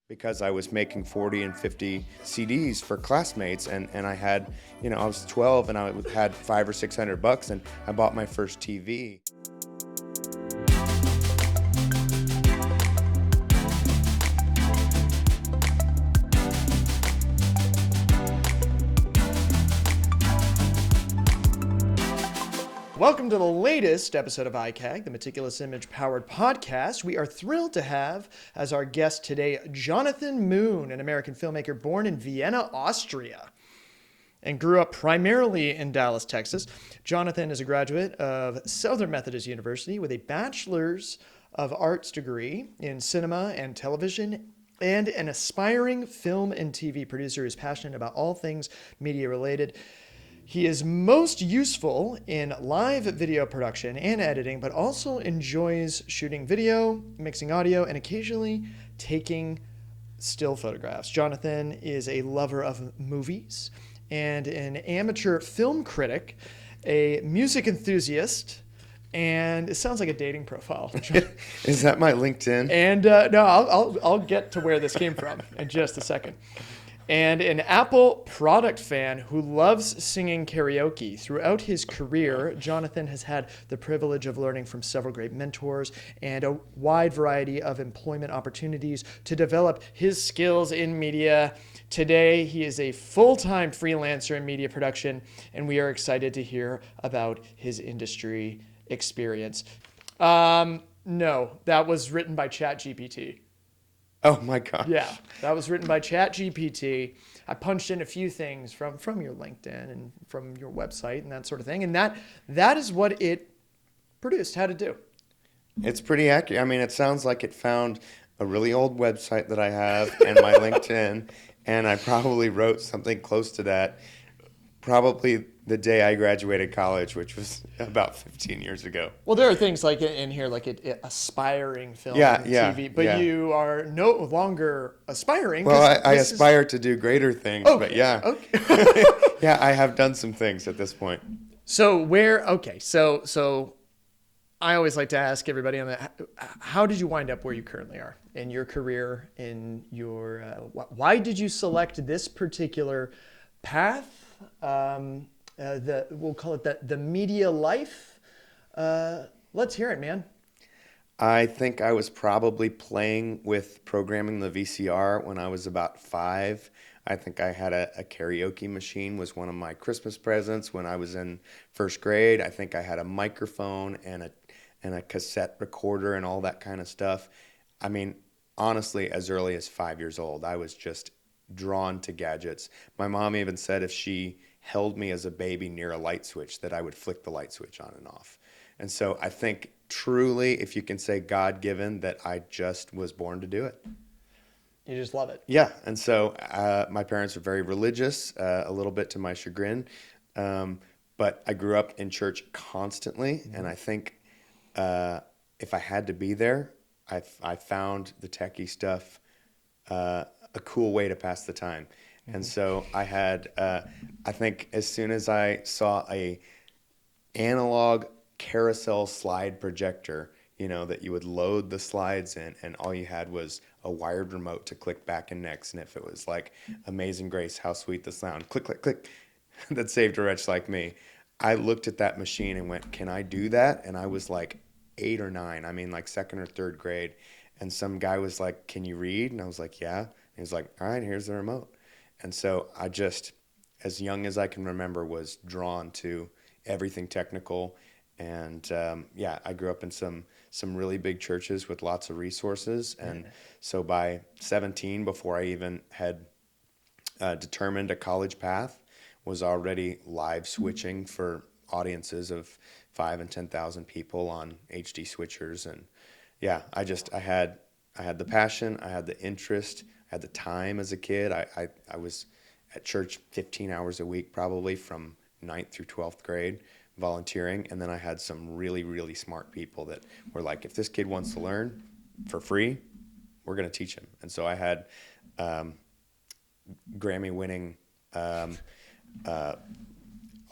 because I was making 40 and 50 CDs for classmates, and I had, I was 12 and I had $500 or $600 and I bought my first TV. Welcome to the latest episode of IKAG, the Meticulous Image powered podcast. We are thrilled to have as our guest today, Jonathan Moon, an American filmmaker born in Vienna, Austria, and grew up primarily in Dallas, Texas. Jonathan is a graduate of Southern Methodist University with a Bachelor's of Arts degree in cinema and television, and an aspiring film and TV producer who is passionate about all things media related. He is most useful in live video production and editing, but also enjoys shooting video, mixing audio, and occasionally taking still photographs. Jonathan is a lover of movies and an amateur film critic, a music enthusiast, and it sounds like a dating profile. Is that my LinkedIn? And no, I'll get to where this came from in just a second. And an Apple product fan who loves singing karaoke. Throughout his career, Jonathan has had the privilege of learning from several great mentors and a wide variety of employment opportunities to develop his skills in media. Today, he is a full-time freelancer in media production, and we are excited to hear about his industry experience. No, that was written by ChatGPT. Oh my God. Yeah, that was written by ChatGPT. I punched in a few things from your LinkedIn and from your website and that sort of thing. And that is what it produced, how to do. It's pretty accurate. I mean, it sounds like it found a really old website that I have and my LinkedIn, and I probably wrote something close to that probably the day I graduated college, which was about 15 years ago. Well, there are things like in here, like aspiring film and TV, but you are no longer aspiring. Well, I aspire to do greater things, but yeah. Okay. Yeah, I have done some things at this point. So so I always like to ask everybody on that, how did you wind up where you currently are in your career, in your, why did you select this particular path? We'll call it the media life. Let's hear it, man. I think I was probably playing with programming the VCR when I was about 5. I think I had a karaoke machine was one of my Christmas presents when I was in first grade. I think I had a microphone and a cassette recorder and all that kind of stuff. I mean, honestly, as early as 5 years old, I was just drawn to gadgets. My mom even said if she held me as a baby near a light switch that I would flick the light switch on and off. And so I think truly, if you can say God-given, that I just was born to do it. You just love it. Yeah. And so my parents are very religious, a little bit to my chagrin. But I grew up in church constantly. Mm-hmm. And I think if I had to be there, I found the techie stuff a cool way to pass the time. And so I had, I think as soon as I saw a analog carousel slide projector, that you would load the slides in and all you had was a wired remote to click back and next. And if it was like Amazing Grace, How Sweet the Sound, click, click, click, that saved a wretch like me. I looked at that machine and went, can I do that? And I was like 8 or 9. I mean, like 2nd or 3rd grade. And some guy was like, can you read? And I was like, yeah. And he's like, all right, here's the remote. And so I just, as young as I can remember, was drawn to everything technical. And I grew up in some really big churches with lots of resources. And so by 17, before I even had determined a college path, was already live switching for audiences of 5,000 and 10,000 people on HD switchers. And yeah, I had the passion, I had the interest, I had the time as a kid. I was at church 15 hours a week, probably from 9th through 12th grade, volunteering. And then I had some really, really smart people that were like, if this kid wants to learn for free, we're going to teach him. And so I had Grammy-winning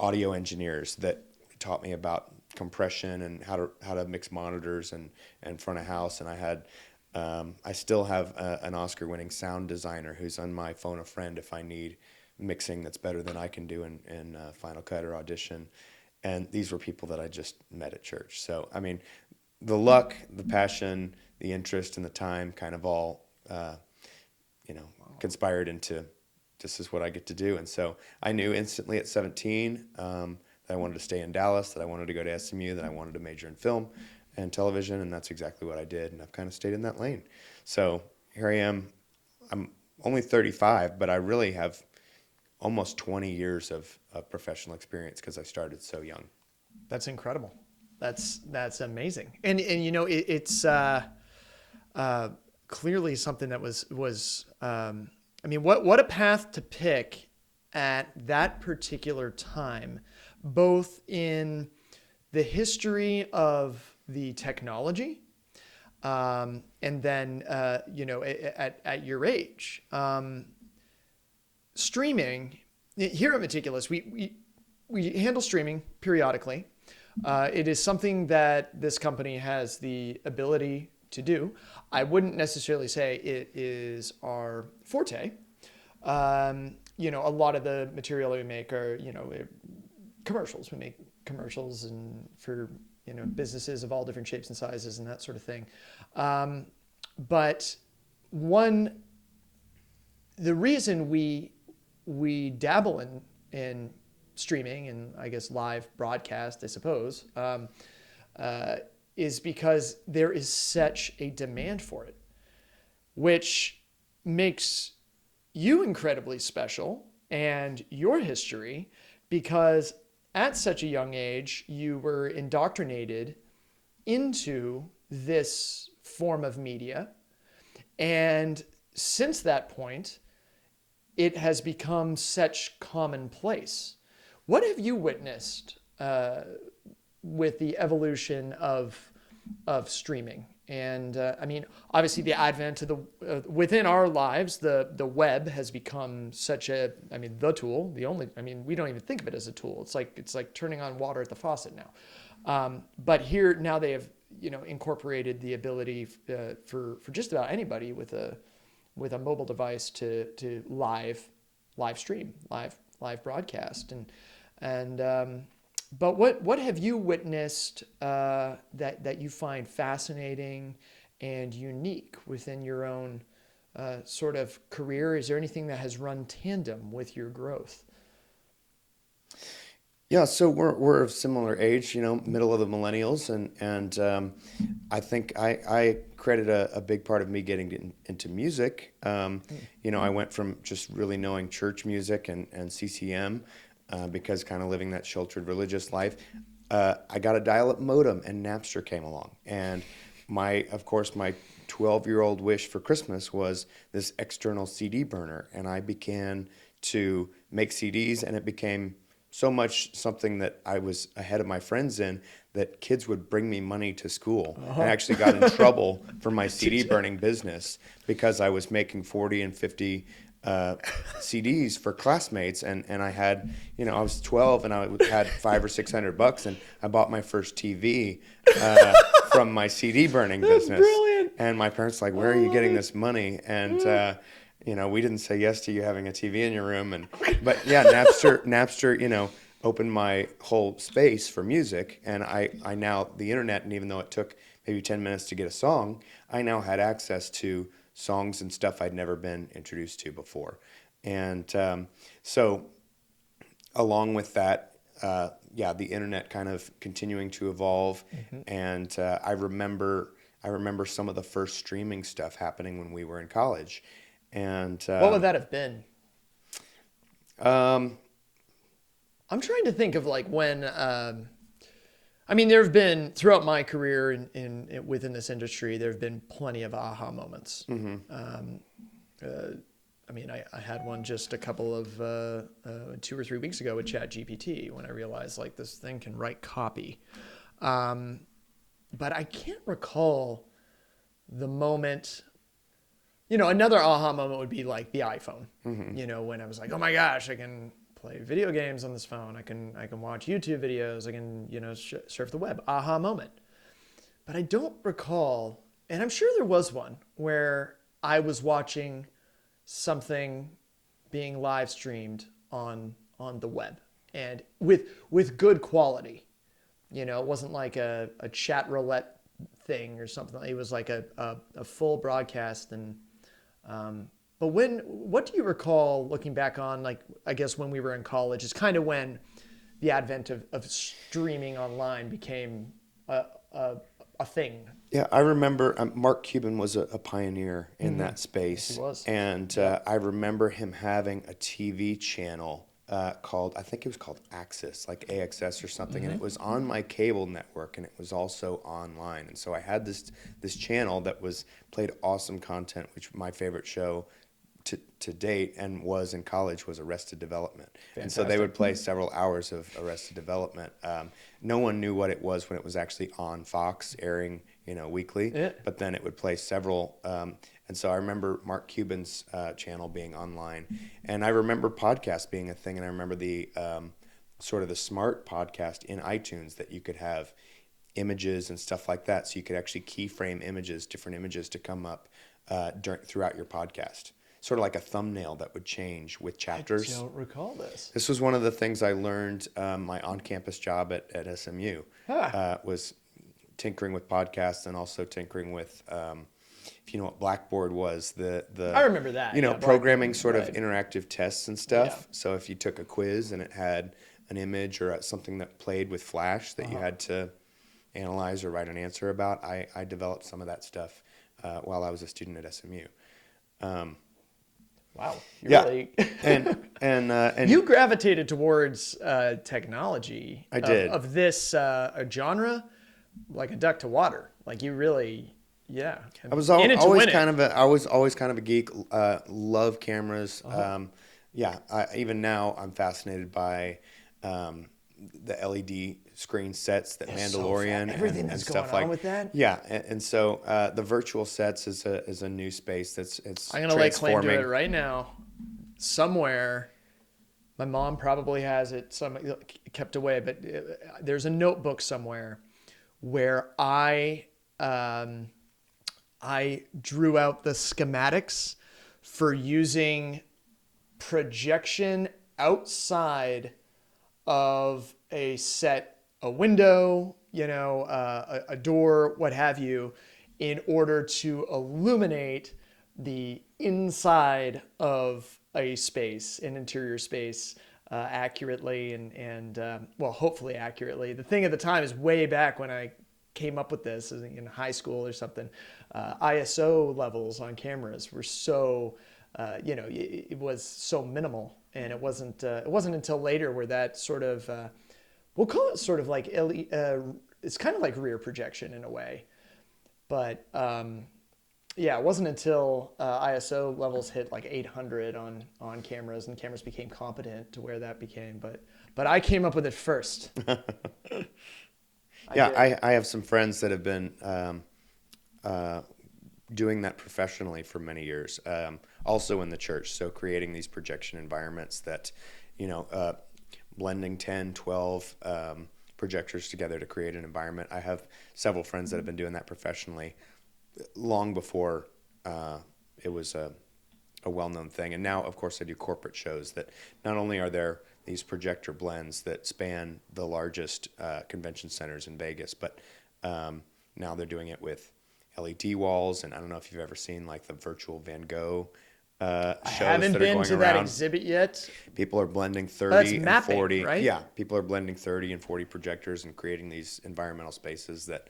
audio engineers that taught me about compression and how to mix monitors and front of house. And I had I still have an Oscar-winning sound designer who's on my phone a friend if I need mixing that's better than I can do in Final Cut or Audition. And these were people that I just met at church. So, I mean, the luck, the passion, the interest, and the time kind of all, conspired into this is what I get to do. And so I knew instantly at 17 that I wanted to stay in Dallas, that I wanted to go to SMU, that I wanted to major in film and television, and that's exactly what I did. And I've kind of stayed in that lane. So here I am. I'm only 35, but I really have almost 20 years of professional experience because I started so young. That's incredible. That's amazing. And it's clearly something that was what a path to pick at that particular time, both in the history of the technology, and then at your age. Streaming here at Meticulous, we handle streaming periodically. It is something that this company has the ability to do. I wouldn't necessarily say it is our forte. A lot of the material that we make are, commercials. We make commercials and for, businesses of all different shapes and sizes and that sort of thing. But the reason we dabble in streaming and I guess live broadcast, I suppose, is because there is such a demand for it, which makes you incredibly special and your history, because at such a young age, you were indoctrinated into this form of media. And since that point, it has become such commonplace. What have you witnessed with the evolution of streaming? And obviously the advent of within our lives, the web has become such the tool, we don't even think of it as a tool. It's like turning on water at the faucet now. But here now they have, incorporated the ability for just about anybody with a mobile device to live stream, live broadcast. But what have you witnessed that you find fascinating and unique within your own sort of career? Is there anything that has run tandem with your growth? Yeah, so we're of similar age, middle of the millennials, and I think I credit a big part of me getting into music. I went from just really knowing church music and CCM. Because kind of living that sheltered religious life, I got a dial-up modem and Napster came along. And my 12-year-old wish for Christmas was this external CD burner. And I began to make CDs, and it became so much something that I was ahead of my friends in that kids would bring me money to school. Uh-huh. I actually got in trouble for my CD burning business because I was making 40 and 50 CDs for classmates, and I had, I was 12 and I had $500 or $600, and I bought my first TV from my CD burning business. Brilliant. And my parents were like, where are you getting this money? And we didn't say yes to you having a TV in your room. But yeah, Napster, opened my whole space for music, and I now the internet, and even though it took maybe 10 minutes to get a song, I now had access to songs and stuff I'd never been introduced to before. And so along with that, the internet kind of continuing to evolve. Mm-hmm. And I remember some of the first streaming stuff happening when we were in college. And what would that have been? I'm trying to think of when there have been, throughout my career within this industry, there have been plenty of aha moments. Mm-hmm. I had one just a couple of 2 or 3 weeks ago with ChatGPT when I realized this thing can write copy. But I can't recall the moment. Another aha moment would be the iPhone. Mm-hmm. When I was like, oh my gosh, I can play video games on this phone. I can watch YouTube videos. I can surf the web. Aha moment. But I don't recall And I'm sure there was one where I was watching something being live streamed on the web and with good quality. You know, it wasn't like a chat roulette thing or something. It was like a full broadcast. And but what do you recall looking back on, like, I guess when we were in college, is kind of when the advent of streaming online became a thing. Yeah, I remember Mark Cuban was a pioneer in that space. He was. And I remember him having a TV channel called, I think it was called Axis, like AXS or something, and it was on my cable network, and it was also online. And so I had this channel that played awesome content, which my favorite show to date and was in college was Arrested Development. Fantastic. And so they would play several hours of Arrested Development. No one knew what it was when it was actually on Fox airing, weekly. Yeah. But then it would play several. And so I remember Mark Cuban's channel being online, and I remember podcasts being a thing, and I remember the sort of the smart podcast in iTunes that you could have images and stuff like that, so you could actually keyframe images, different images to come up throughout your podcast. Sort of like a thumbnail that would change with chapters. I don't recall this. This was one of the things I learned my on-campus job at SMU was tinkering with podcasts and also tinkering with, if you know what Blackboard was, I remember that. Programming sort of right. interactive tests and stuff. Yeah. So if you took a quiz and it had an image or something that played with Flash that you had to analyze or write an answer about, I developed some of that stuff while I was a student at SMU. Wow. Really... and you gravitated towards technology. I did. Of this genre, like a duck to water. Like you really, yeah. I was always kind of a geek. Love cameras. Even now I'm fascinated by the LED screen sets that Mandalorian everything and that's stuff going on like with that. Yeah, and so the virtual sets is a new space it's I'm gonna lay claim to it right now. Somewhere, my mom probably has it kept away, but there's a notebook somewhere where I drew out the schematics for using projection outside of a set, a window, a door, what have you, in order to illuminate the inside of a space, an interior space, accurately and hopefully accurately. The thing at the time is way back when I came up with this in high school or something. ISO levels on cameras were so, it was so minimal, and it wasn't until later where that sort of, we'll call it sort of like it's kind of like rear projection in a way, but it wasn't until ISO levels hit like 800 on cameras, and cameras became competent to where that became. But I came up with it first. I have some friends that have been doing that professionally for many years, also in the church. So creating these projection environments that, blending 10, 12 projectors together to create an environment. I have several friends that have been doing that professionally long before it was a well-known thing. And now, of course, I do corporate shows that not only are there these projector blends that span the largest convention centers in Vegas, but now they're doing it with LED walls. And I don't know if you've ever seen like the virtual Van Gogh shows I haven't that are been going to around. that exhibit yet. People are blending 30 That's and mapping, 40. right? Yeah, people are blending 30 and 40 projectors and creating these environmental spaces that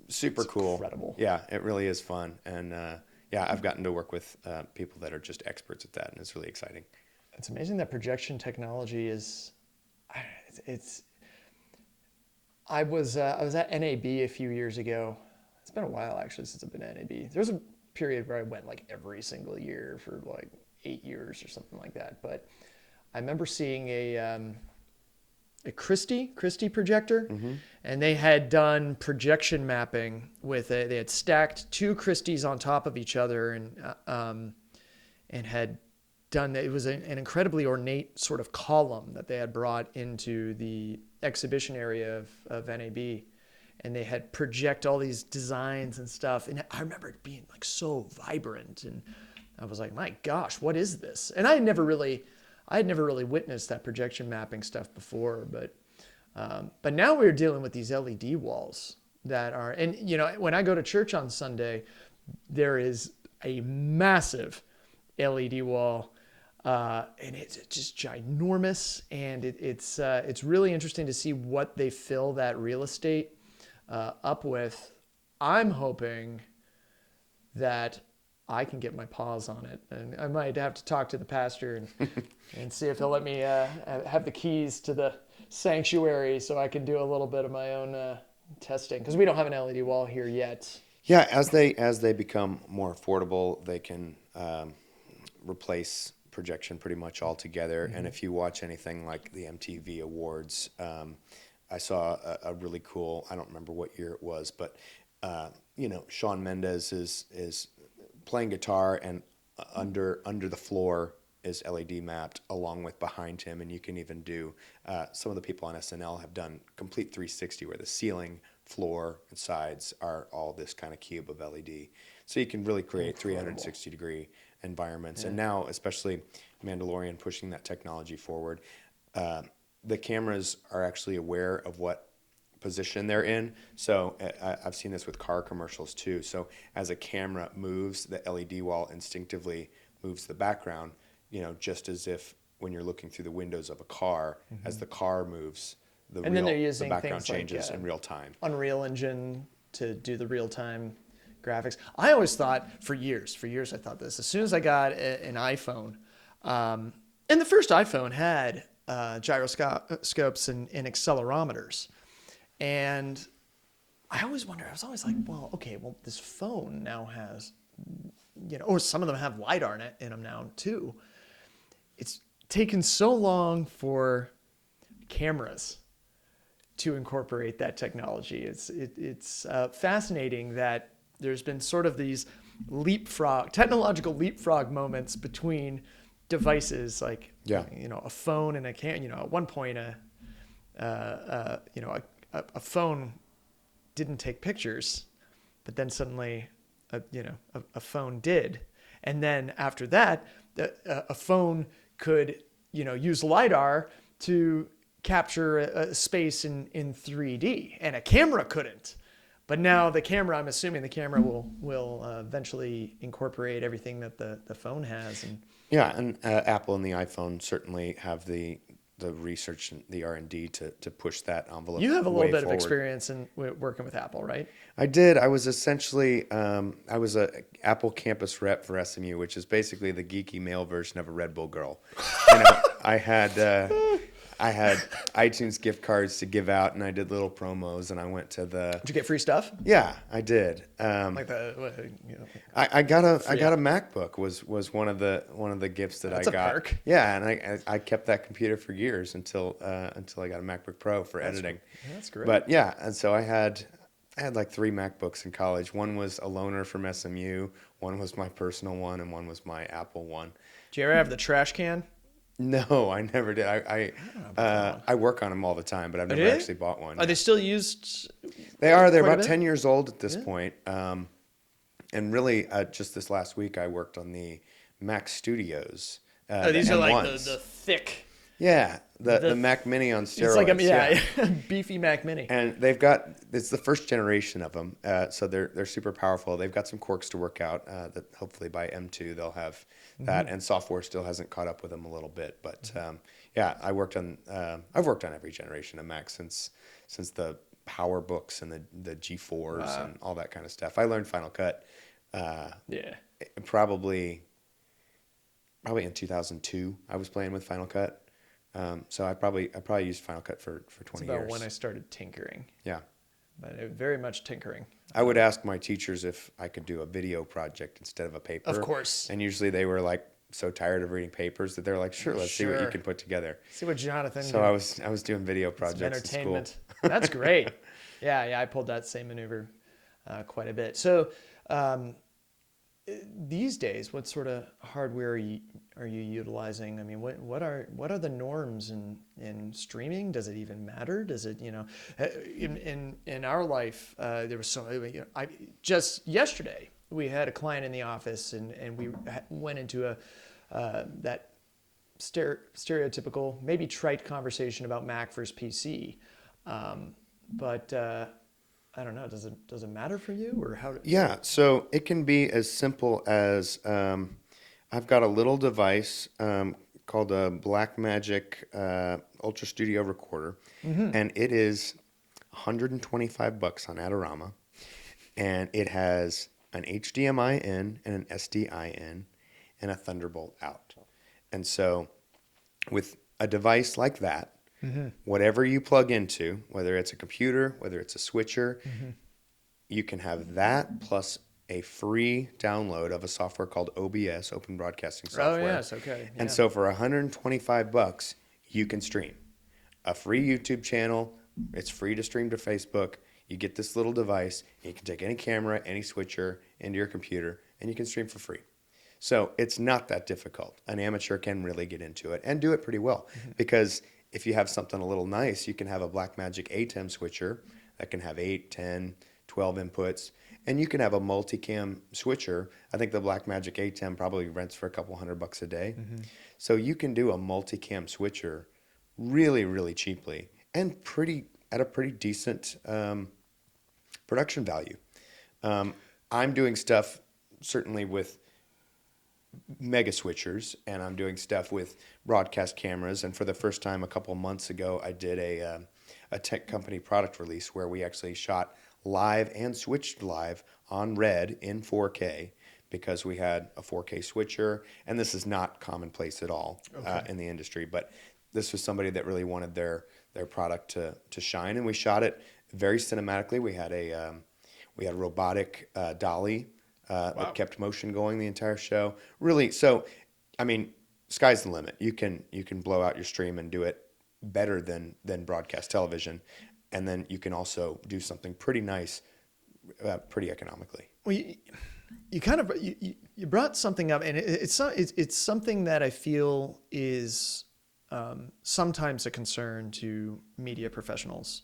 super cool. Incredible. Yeah, it really is fun. And I've gotten to work with people that are just experts at that, and it's really exciting. It's amazing that projection technology is. I was at NAB a few years ago. It's been a while actually since I've been at NAB. There was a period where I went like every single year for like 8 years or something like that. But I remember seeing a Christie projector, and they had done projection mapping with they had stacked two Christies on top of each other, and had done, it was an incredibly ornate sort of column that they had brought into the exhibition area of NAB. and they had project all these designs and stuff. And I remember it being like so vibrant, and I was like, my gosh, what is this? And I had never really witnessed that projection mapping stuff before, but now we're dealing with these LED walls that are, and you know, when I go to church on Sunday, there is a massive LED wall, and it's just ginormous, and it's really interesting to see what they fill that real estate up with. I'm hoping that I can get my paws on it, and I might have to talk to the pastor and see if he'll let me have the keys to the sanctuary so I can do a little bit of my own testing, because we don't have an LED wall here yet. Yeah, as they become more affordable, they can replace projection pretty much altogether. And if you watch anything like the MTV Awards, I saw a really cool, I don't remember what year it was, but you know, Shawn Mendes is playing guitar, and under the floor is LED mapped along with behind him, and you can even do some of the people on SNL have done complete 360 where the ceiling, floor, and sides are all this kind of cube of LED. So you can really create 360 degree environments. Yeah. And now, especially Mandalorian pushing that technology forward, the cameras are actually aware of what position they're in. So I've seen this with car commercials too. So as a camera moves, the LED wall instinctively moves the background, you know, just as if when you're looking through the windows of a car, as the car moves, the background changes in real time. Unreal Engine to do the real time graphics. I always thought for years I thought this. As soon as I got an iPhone, and the first iPhone had gyroscopes and accelerometers. And I always wondered, I was always like, well, this phone now has, you know, or some of them have LiDAR in them now too. It's taken so long for cameras to incorporate that technology. It's fascinating that there's been sort of these technological leapfrog moments between devices, like, you know, a phone and you know, at one point, a phone didn't take pictures, but then suddenly, a phone did. And then after that, a phone could, you know, use LiDAR to capture a space in 3D, and a camera couldn't. But now the camera, I'm assuming the camera will eventually incorporate everything that the phone has. And yeah, and Apple and the iPhone certainly have the research and the R&D to push that envelope. You have a little bit forward. Of experience in working with Apple, right? I did. I was essentially I was a Apple campus rep for SMU, which is basically the geeky male version of a Red Bull girl. You know, I had iTunes gift cards to give out, and I did little promos, and I went to the. Did you get free stuff? Yeah, I did. Like the. I got a MacBook was one of the gifts that I got. That's a perk. Yeah, and I kept that computer for years until I got a MacBook Pro for editing. That's great. But yeah, and so I had like 3 MacBooks in college. One was a loaner from SMU, one was my personal one, and one was my Apple one. Do you ever have the trash can? No, I never did. I work on them all the time, but I've never actually bought one. Are they still used? They are. They're about 10 years old at this point. And really, just this last week, I worked on the Mac Studios. These are like the thick. Yeah, the Mac Mini on steroids. It's like a beefy Mac Mini. And it's the first generation of them, so they're super powerful. They've got some quirks to work out that hopefully by M2 they'll have that, and software still hasn't caught up with them a little bit. But I've worked on every generation of Mac since the PowerBooks and the G4s and all that kind of stuff. I learned Final Cut. Probably in 2002 I was playing with Final Cut. So I probably used Final Cut for 20 years. It's about when I started tinkering. Yeah. But very much tinkering. I would ask my teachers if I could do a video project instead of a paper. Of course. And usually they were like so tired of reading papers that they're like, sure, let's see what you can put together. See what Jonathan So I was doing video projects in school. That's great. Yeah, I pulled that same maneuver quite a bit. So these days, what sort of hardware are are you utilizing? I mean, what are the norms in streaming? Does it even matter? Does it, in our life, there was so, I just yesterday we had a client in the office, and we went into that stereotypical, maybe trite conversation about Mac versus PC. But I don't know. Does it matter for you, or how? Yeah, so it can be as simple as I've got a little device called a Blackmagic Ultra Studio Recorder, and it is $125 on Adorama, and it has an HDMI in and an SDI in and a Thunderbolt out. And so with a device like that, whatever you plug into, whether it's a computer, whether it's a switcher, you can have that plus a free download of a software called OBS, Open Broadcasting Software. Oh yes, okay. And Yeah. so for $125, you can stream a free YouTube channel. It's free to stream to Facebook. You get this little device. You can take any camera, any switcher into your computer, and you can stream for free. So it's not that difficult. An amateur can really get into it and do it pretty well, because if you have something a little nice, you can have a Blackmagic ATEM switcher that can have 8, 10, 12 inputs, and you can have a multicam switcher. I think the Blackmagic ATEM probably rents for a couple $100 a day. So you can do a multicam switcher really, really cheaply and at a pretty decent production value. I'm doing stuff certainly with mega switchers, and I'm doing stuff with broadcast cameras. And for the first time a couple months ago, I did a tech company product release where we actually shot live and switched live on Red in 4K, because we had a 4K switcher, and this is not commonplace at all in the industry, but this was somebody that really wanted their product to shine, and we shot it very cinematically. We had a robotic dolly that kept motion going the entire show. Really, so I mean, sky's the limit. You can blow out your stream and do it better than broadcast television, and then you can also do something pretty nice, pretty economically. Well, you brought something up, and it's something that I feel is sometimes a concern to media professionals.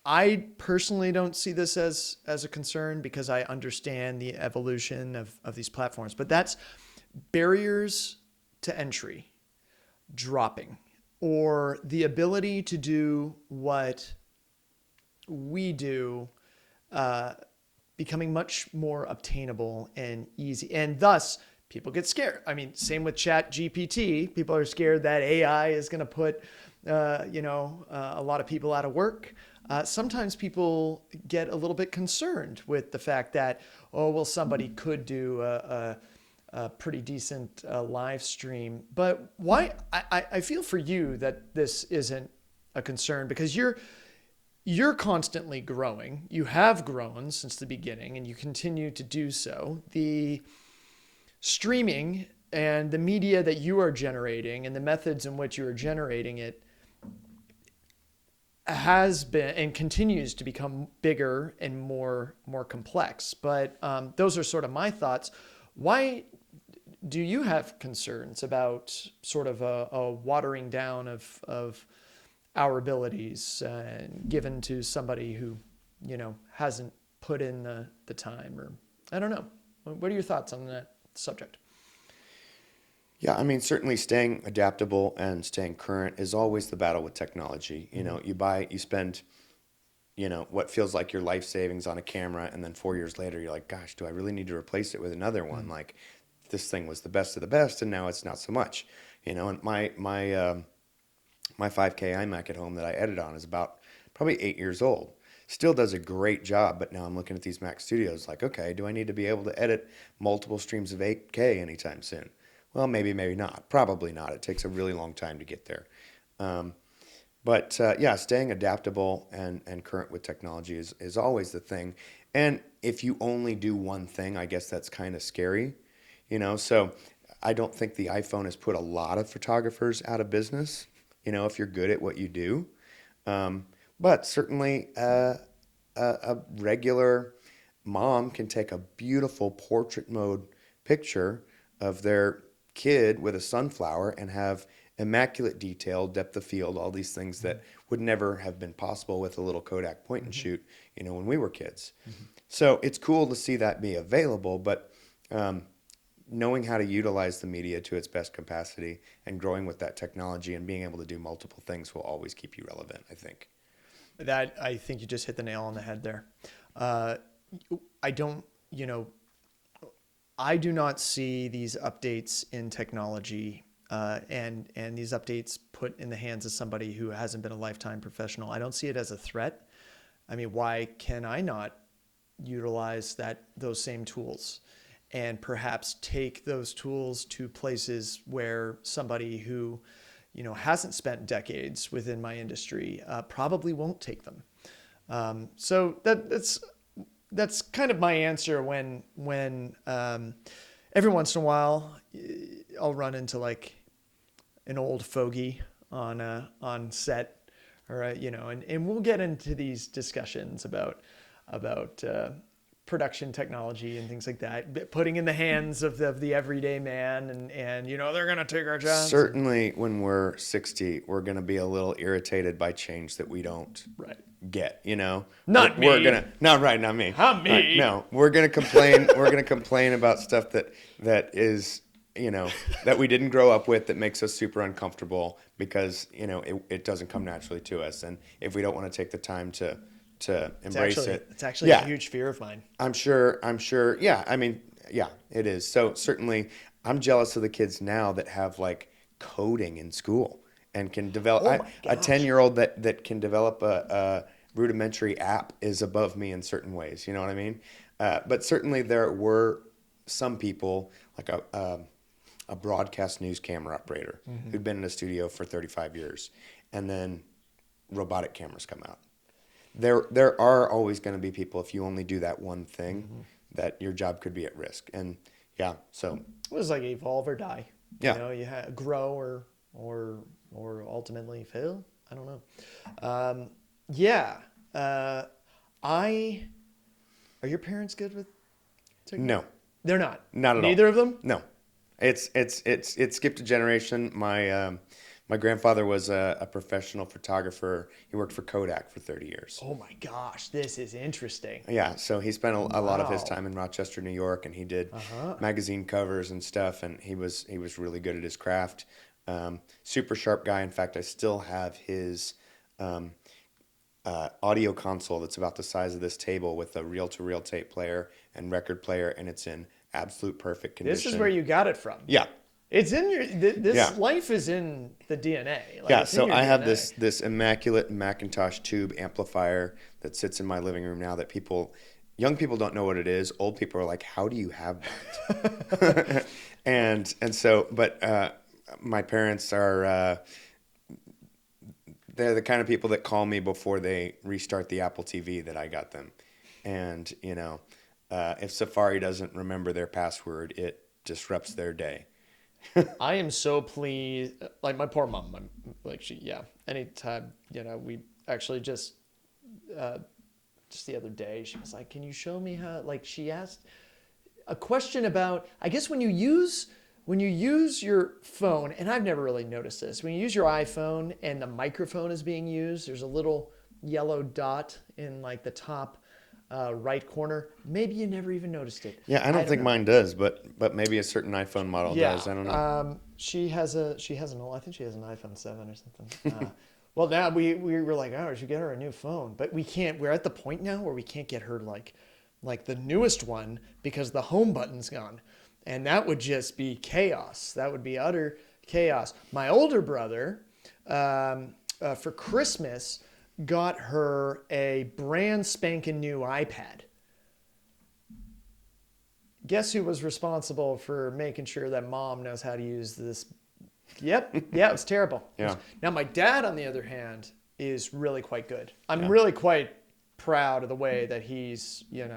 I personally don't see this as a concern, because I understand the evolution of these platforms, but that's barriers to entry dropping, or the ability to do what we do becoming much more obtainable and easy, and thus people get scared. I mean, same with Chat GPT. People are scared that AI is going to put a lot of people out of work. Sometimes people get a little bit concerned with the fact that, somebody could do a pretty decent live stream. But why? I feel for you that this isn't a concern, because you're constantly growing. You have grown since the beginning, and you continue to do so. The streaming and the media that you are generating and the methods in which you are generating it has been and continues to become bigger and more complex. But those are sort of my thoughts. Why do you have concerns about sort of a watering down of our abilities given to somebody who, hasn't put in the time? Or I don't know. What are your thoughts on that subject? Yeah, I mean, certainly staying adaptable and staying current is always the battle with technology. You spend, what feels like your life savings on a camera, and then 4 years later, you're like, gosh, do I really need to replace it with another one? Like, this thing was the best of the best, and now it's not so much. And my 5K iMac at home that I edit on is about probably 8 years old. Still does a great job, but now I'm looking at these Mac Studios like, okay, do I need to be able to edit multiple streams of 8K anytime soon? Well, maybe not. Probably not. It takes a really long time to get there. But staying adaptable and current with technology is always the thing. And if you only do one thing, I guess that's kind of scary. So I don't think the iPhone has put a lot of photographers out of business, if you're good at what you do. But certainly a regular mom can take a beautiful portrait mode picture of their kid with a sunflower and have immaculate detail, depth of field, all these things that would never have been possible with a little Kodak point and shoot, when we were kids. So it's cool to see that be available, but knowing how to utilize the media to its best capacity and growing with that technology and being able to do multiple things will always keep you relevant, I think. That, I think you just hit the nail on the head there. I don't, I do not see these updates in technology and these updates put in the hands of somebody who hasn't been a lifetime professional. I don't see it as a threat. I mean, why can I not utilize those same tools and perhaps take those tools to places where somebody who, hasn't spent decades within my industry probably won't take them. So that's kind of my answer when every once in a while I'll run into like an old fogey on set, or and we'll get into these discussions about production technology and things like that, putting in the hands of the everyday man, and they're gonna take our jobs. Certainly, when we're 60, we're gonna be a little irritated by change that we don't get. Not me. Not me. Not me. No, we're gonna complain. We're gonna complain about stuff that is that we didn't grow up with, that makes us super uncomfortable because it doesn't come naturally to us, and if we don't want to take the time to embrace it. It's actually a huge fear of mine. I'm sure. Yeah. I mean, yeah, it is. So certainly I'm jealous of the kids now that have like coding in school and can develop a 10-year-old that can develop a rudimentary app is above me in certain ways. You know what I mean? But certainly there were some people like a broadcast news camera operator who'd been in a studio for 35 years, and then robotic cameras come out. There are always going to be people, if you only do that one thing, that your job could be at risk. And so it was like evolve or die. Yeah. You grow or ultimately fail. I don't know. Are your parents good with technology? No, they're not. Not at all. Neither of them? No, it's skipped a generation. My grandfather was a professional photographer. He worked for Kodak for 30 years. Oh my gosh, this is interesting. Yeah, so he spent a lot of his time in Rochester, New York, and he did magazine covers and stuff, and he was really good at his craft. Super sharp guy. In fact, I still have his audio console that's about the size of this table with a reel-to-reel tape player and record player, and it's in absolute perfect condition. This is where you got it from. Yeah. It's in your life is in the DNA. So I have this immaculate Macintosh tube amplifier that sits in my living room now that young people don't know what it is. Old people are like, how do you have that? and so, but my parents are they're the kind of people that call me before they restart the Apple TV that I got them. And if Safari doesn't remember their password, it disrupts their day. I am so pleased. Like my poor mom, anytime, we actually just the other day, she was like, can you show me how, she asked a question about, I guess when you use your phone, and I've never really noticed this, when you use your iPhone and the microphone is being used, there's a little yellow dot in the top right corner. Maybe you never even noticed it. Yeah, I don't think mine does, but maybe a certain iPhone model does. I don't know. She has an old, I think she has an iPhone 7 or something. Well, now we were like, oh, we should get her a new phone, but we can't. We're at the point now where we can't get her like the newest one because the home button's gone, and that would just be chaos. That would be utter chaos. My older brother, for Christmas, got her a brand spanking new iPad. Guess who was responsible for making sure that mom knows how to use this? Yep. Yeah, it was terrible. Yeah. Now, my dad, on the other hand, is really quite good. I'm really quite proud of the way that he's, and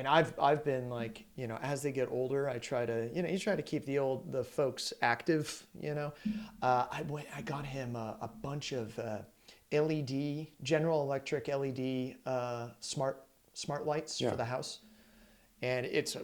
I've been as they get older, I try to, you try to keep the folks active, I got him a bunch of LED, General Electric LED smart lights for the house. and it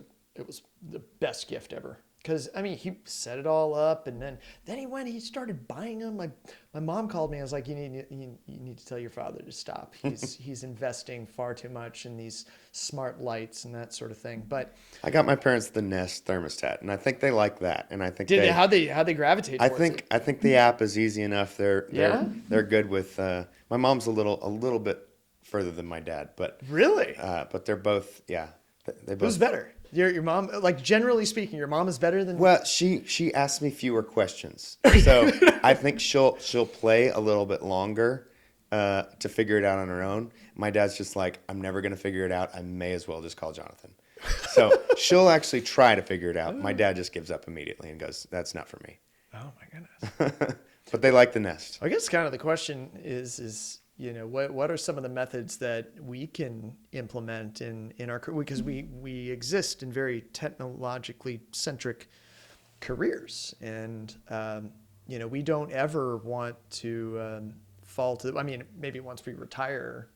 was the best gift ever. Because I mean, he set it all up, and then he started buying them. My mom called me. I was like, you need to tell your father to stop. He's investing far too much in these smart lights and that sort of thing. But I got my parents the Nest thermostat, and I think they like that. And I think how they gravitate towards it? I think the app is easy enough. Yeah? They're good with. My mom's a little bit further than my dad, Really? but they're both they both. Who's better? Your mom, like generally speaking, your mom is better than. Well, she asks me fewer questions, so I think she'll play a little bit longer to figure it out on her own. My dad's just like, I'm never gonna figure it out. I may as well just call Jonathan. So she'll actually try to figure it out. My dad just gives up immediately and goes, "That's not for me." Oh my goodness. But they like the Nest. I guess kind of the question is what are some of the methods that we can implement in our, because we exist in very technologically centric careers, and we don't ever want to fall to, I mean, maybe once we retire,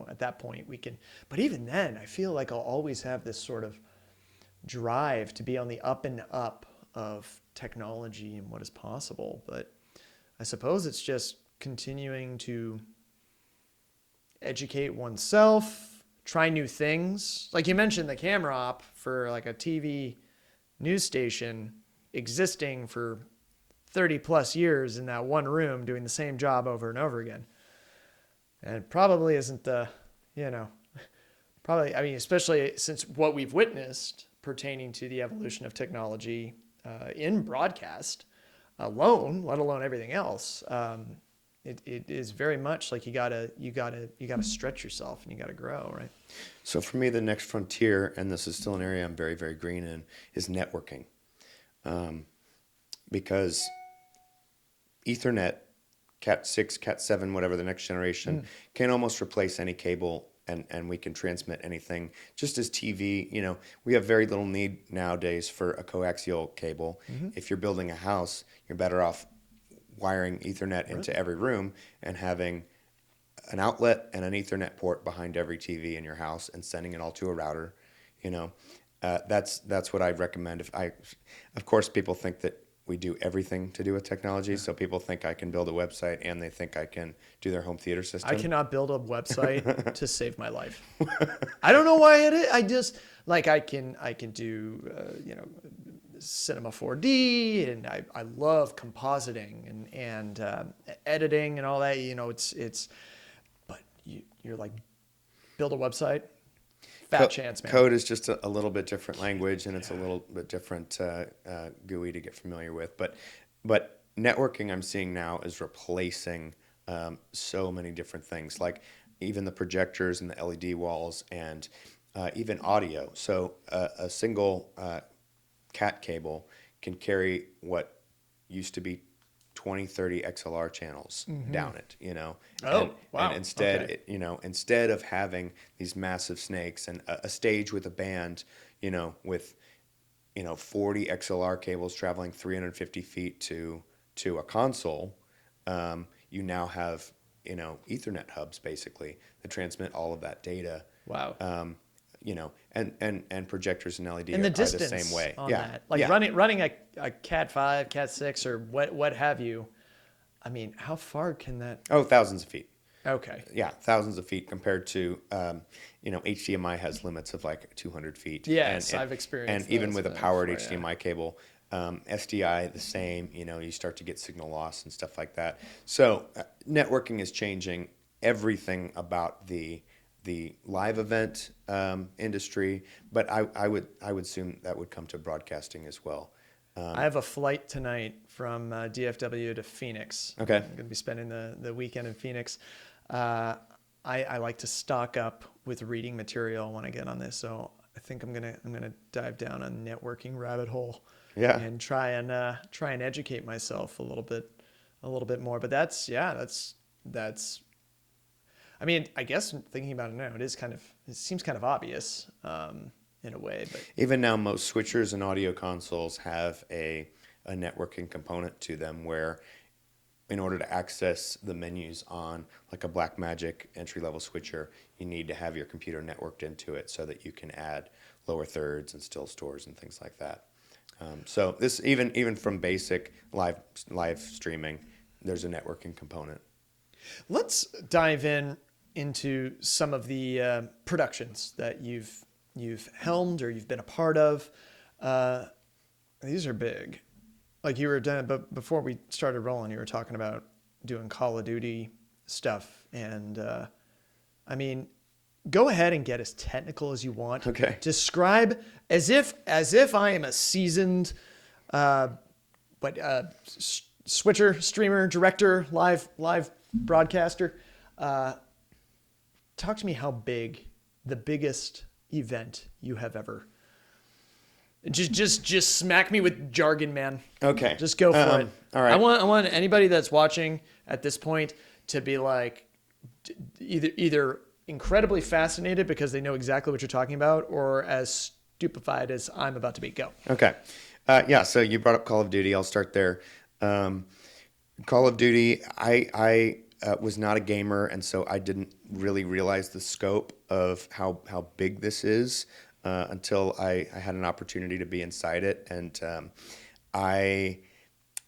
at that point we can, but even then I feel like I'll always have this sort of drive to be on the up and up of technology and what is possible. But I suppose it's just continuing to educate oneself, try new things. Like you mentioned, the camera op for like a TV news station existing for 30 plus years in that one room doing the same job over and over again. And it probably isn't probably, I mean, especially since what we've witnessed pertaining to the evolution of technology in broadcast alone, let alone everything else. It is very much like you gotta stretch yourself and you gotta grow, right? So for me, the next frontier, and this is still an area I'm very, very green in, is networking. Because Ethernet, Cat 6, Cat 7, whatever the next generation, can almost replace any cable, and we can transmit anything. Just as TV, we have very little need nowadays for a coaxial cable. If you're building a house, you're better off wiring Ethernet into every room and having an outlet and an Ethernet port behind every TV in your house and sending it all to a router. That's what I recommend. Of course, people think that we do everything to do with technology. So people think I can build a website and they think I can do their home theater system. I cannot build a website to save my life. I don't know why it is. I just like I can do Cinema 4D, and I love compositing and editing and all that. It's but you're like, build a website. Fat chance, man. Code is just a little bit different language, and it's a little bit different GUI to get familiar with. But networking, I'm seeing now, is replacing so many different things, like even the projectors and the LED walls, and even audio. So a single cat cable can carry what used to be 20, 30 XLR channels down it, Oh, wow. And instead, Okay. Instead of having these massive snakes and a stage with a band, with 40 XLR cables traveling 350 feet to a console, you now have Ethernet hubs basically that transmit all of that data. Wow. And projectors and LED And the are distance the same way. on that, like running a Cat 5, Cat 6, or what have you. I mean, how far can that? Oh, thousands of feet. Okay. Yeah, thousands of feet compared to, HDMI has limits of like 200 feet. Yes, I've experienced And even those with a powered before, yeah. HDMI cable, SDI the same. You start to get signal loss and stuff like that. So networking is changing everything about the live event industry, but I would assume that would come to broadcasting as well. I have a flight tonight from DFW to Phoenix. Okay. I'm going to be spending the weekend in Phoenix. I like to stock up with reading material when I get on this, so I think I'm gonna dive down a networking rabbit hole. Yeah. And try and educate myself a little bit more. But that's. I mean, I guess thinking about it now, it seems kind of obvious in a way. But even now, most switchers and audio consoles have a networking component to them, where in order to access the menus on like a Blackmagic entry-level switcher, you need to have your computer networked into it so that you can add lower thirds and still stores and things like that. So this even from basic live streaming, there's a networking component. Let's dive into some of the productions that you've helmed or you've been a part of. These are big. Like you were done, but before we started rolling, you were talking about doing Call of Duty stuff, and I mean, go ahead and get as technical as you want. Okay. Describe as if I am a seasoned, switcher, streamer, director, live broadcaster. Talk to me how big the biggest event you have ever. Just smack me with jargon, man. Okay. Just go for it. All right. I want anybody that's watching at this point to be like either incredibly fascinated because they know exactly what you're talking about, or as stupefied as I'm about to be. Go. Okay. Yeah. So you brought up Call of Duty. I'll start there. Call of Duty. I was not a gamer, and so I didn't really realize the scope of how big this is until I had an opportunity to be inside it. And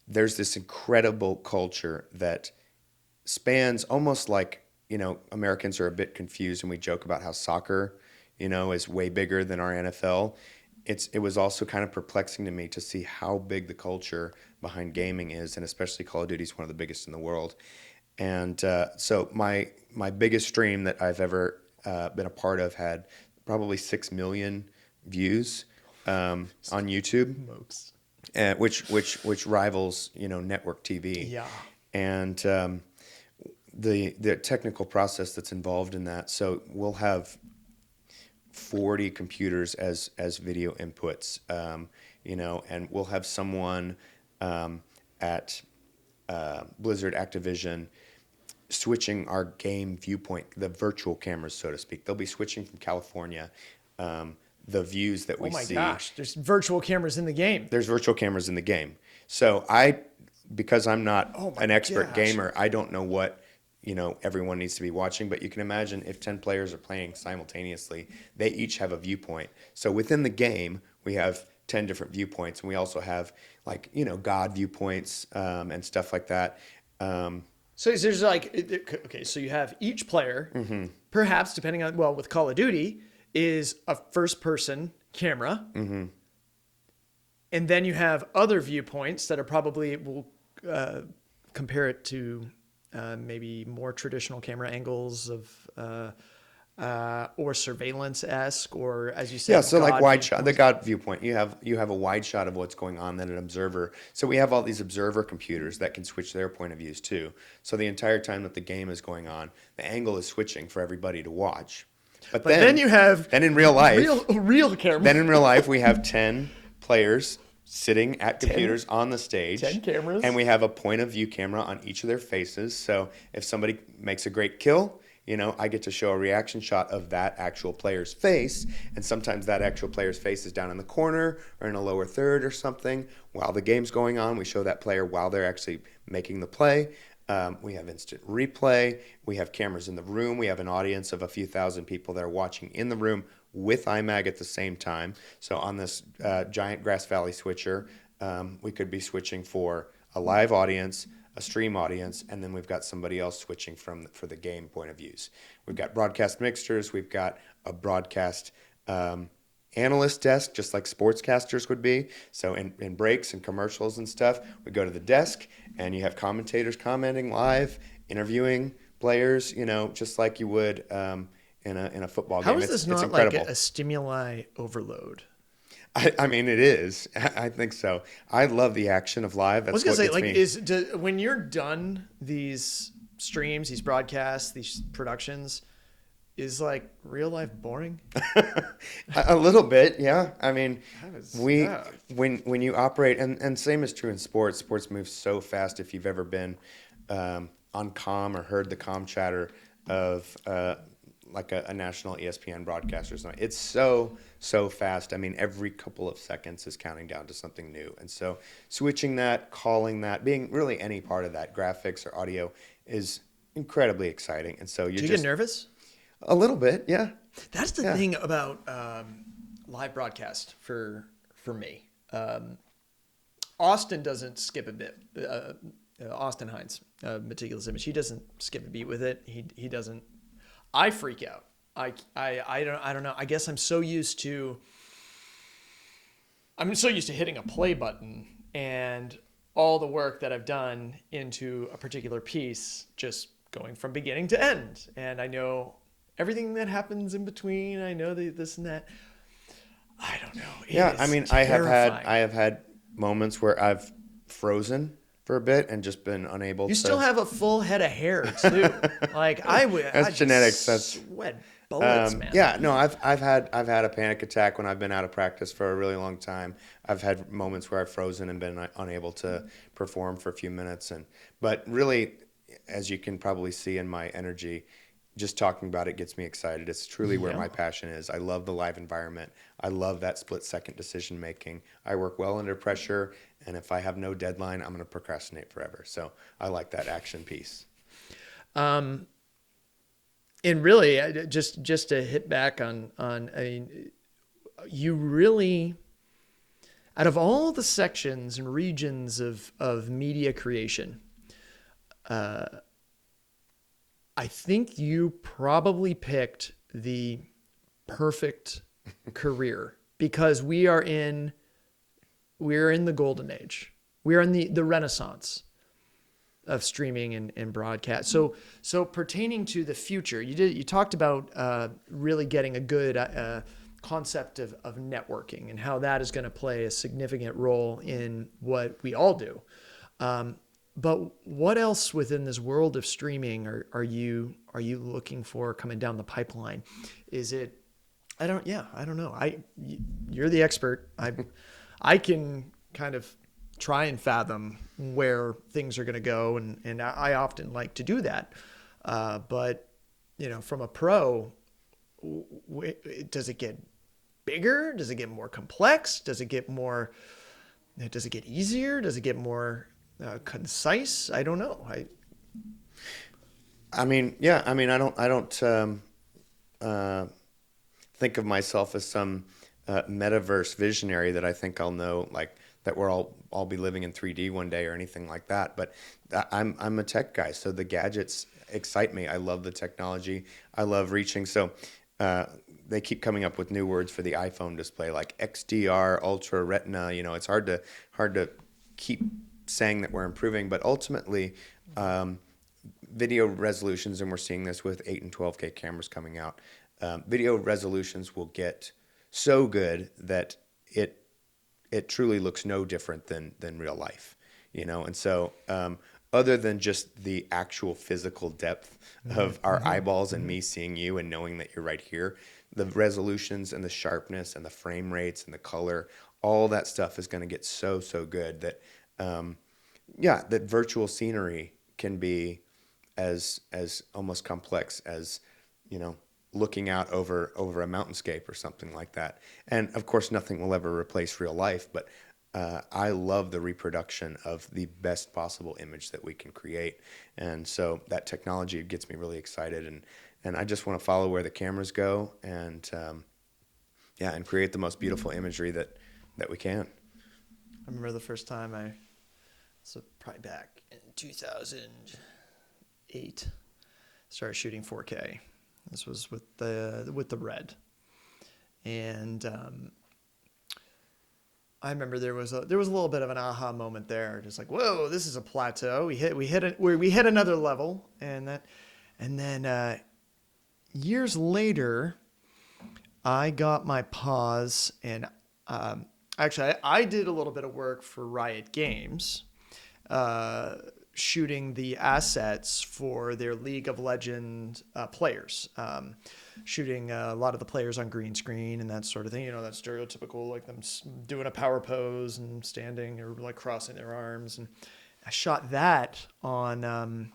there's this incredible culture that spans almost like, Americans are a bit confused and we joke about how soccer, is way bigger than our NFL. It was also kind of perplexing to me to see how big the culture behind gaming is, and especially Call of Duty is one of the biggest in the world. And so my biggest stream that I've ever been a part of had probably 6 million views on YouTube, which rivals network TV. Yeah. And the technical process that's involved in that. So we'll have 40 computers as video inputs, and we'll have someone at Blizzard Activision switching our game viewpoint, the virtual cameras, so to speak. They'll be switching from California, the views that we see. Oh my gosh, there's virtual cameras in the game. There's virtual cameras in the game. So because I'm not an expert gamer, I don't know what everyone needs to be watching, but you can imagine if 10 players are playing simultaneously, they each have a viewpoint. So within the game, we have 10 different viewpoints, and we also have God viewpoints and stuff like that. So there's so you have each player, perhaps depending on, with Call of Duty, is a first-person camera, and then you have other viewpoints that are probably, we'll compare it to maybe more traditional camera angles of or surveillance-esque, or as you said, yeah. So like wide shot, the God viewpoint. You have a wide shot of what's going on, then an observer. So we have all these observer computers that can switch their point of views too. So the entire time that the game is going on, the angle is switching for everybody to watch. But then you have in real life, real camera. Then in real life, we have 10 players sitting at computers on the stage. 10 cameras. And we have a point of view camera on each of their faces. So if somebody makes a great kill, I get to show a reaction shot of that actual player's face. And sometimes that actual player's face is down in the corner or in a lower third or something. While the game's going on, we show that player while they're actually making the play. We have instant replay. We have cameras in the room. We have an audience of a few thousand people that are watching in the room with IMAG at the same time. So on this giant Grass Valley switcher, we could be switching for a live audience, a stream audience, and then we've got somebody else switching for the game point of views. We've got broadcast mixers. We've got a broadcast analyst desk, just like sportscasters would be. So in breaks and commercials and stuff, we go to the desk, and you have commentators commenting live, interviewing players, just like you would in a football game. How is this not like a stimuli overload? I mean, it is. I think so. I love the action of live. That's I was gonna say, when you're done these streams, these broadcasts, these productions, is like real life boring? A little bit, yeah. I mean, when you operate, and same is true in sports. Sports moves so fast. If you've ever been on comm or heard the comm chatter of like a national ESPN broadcaster or something, it's so fast. I mean, every couple of seconds is counting down to something new. And so switching that, calling that, being really any part of that, graphics or audio, is incredibly exciting. And so Do you get nervous? A little bit, yeah. That's the thing about live broadcast for me. Austin doesn't skip a bit. Austin Hines, Meticulous Image, he doesn't skip a beat with it. He doesn't. I freak out. I don't know. I guess I'm so used to hitting a play button and all the work that I've done into a particular piece just going from beginning to end. And I know everything that happens in between. I know this and that. I don't know. Yeah, I mean, terrifying. I have had moments where I've frozen for a bit and just been unable to. You still have a full head of hair too. Like I would. That's genetics. That's sweat bullets, man. Yeah, no, I've had a panic attack when I've been out of practice for a really long time. I've had moments where I've frozen and been unable to perform for a few minutes, but really, as you can probably see in my energy, just talking about it gets me excited. It's truly where my passion is. I love the live environment. I love that split-second decision making. I work well under pressure, and if I have no deadline, I'm going to procrastinate forever. So I like that action piece. And really, just to hit back on, I mean, you really, out of all the sections and regions of media creation, I think you probably picked the perfect career because we are in the golden age. We are in the renaissance of streaming and broadcast. So pertaining to the future, you talked about really getting a good concept of networking and how that is going to play a significant role in what we all do. But what else within this world of streaming are you looking for coming down the pipeline? Is it? I don't know. You're the expert. I can kind of try and fathom where things are going to go, and I often like to do that. But from a pro, does it get bigger? Does it get more complex? Does it get easier? Does it get more concise? I don't know. I mean, yeah. I mean, I don't think of myself as some metaverse visionary that I think I'll know, like that we're all be living in 3D one day or anything like that. But I'm a tech guy, so the gadgets excite me. I love the technology. I love reaching. So they keep coming up with new words for the iPhone display, like XDR, Ultra Retina. It's hard to keep saying that we're improving, but ultimately video resolutions, and we're seeing this with 8 and 12K cameras coming out, video resolutions will get so good that it truly looks no different than real life, and so other than just the actual physical depth of our eyeballs and me seeing you and knowing that you're right here, the resolutions and the sharpness and the frame rates and the color, all that stuff is going to get so good that that virtual scenery can be as almost complex as looking out over a mountainscape or something like that. And of course, nothing will ever replace real life, but I love the reproduction of the best possible image that we can create. And so that technology gets me really excited, and I just want to follow where the cameras go and and create the most beautiful imagery that we can. I remember the first time so probably back in 2008, started shooting 4K. This was with the Red, and I remember there was a little bit of an aha moment there, just like, whoa, this is a plateau. We hit another level, and then years later, I got my pause, and actually I did a little bit of work for Riot Games. Shooting the assets for their League of Legends players, shooting a lot of the players on green screen and that sort of thing. That stereotypical, like them doing a power pose and standing or like crossing their arms. And I shot that on,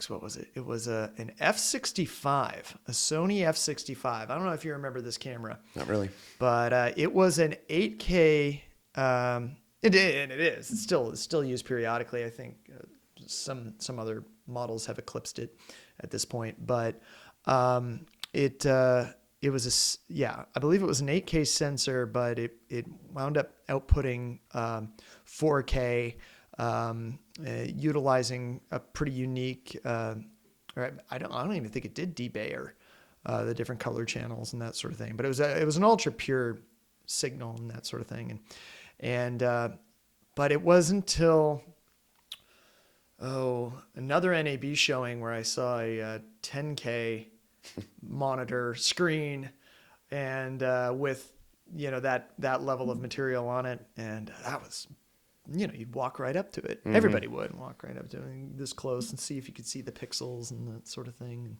what was it? It was an F65, a Sony F65. I don't know if you remember this camera. Not really. But it was an 8K. It is. It's still used periodically. I think some other models have eclipsed it at this point. But it it was I believe it was an 8K sensor, but it wound up outputting 4K, utilizing a pretty unique, or I don't even think it did debayer the different color channels and that sort of thing. But it was an ultra pure signal and that sort of thing. But it wasn't until another NAB showing where I saw a 10K monitor screen and with that level of material on it, and that was, you'd walk right up to it. Mm-hmm. Everybody would walk right up to it this close and see if you could see the pixels and that sort of thing.